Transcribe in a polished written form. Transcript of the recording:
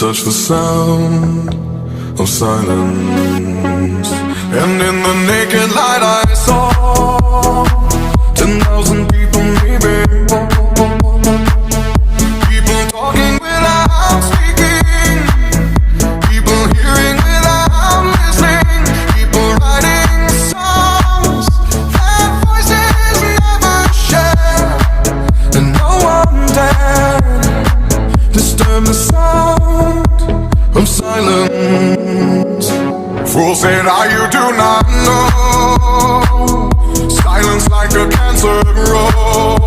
touch the sound of silence. And in the naked light I saw 10,000 people maybe. People talking without speaking, people hearing without listening, people writing songs that voices never share. And no one dared disturb the sound of silence. Fool said, you do not know. Silence like a cancer grows.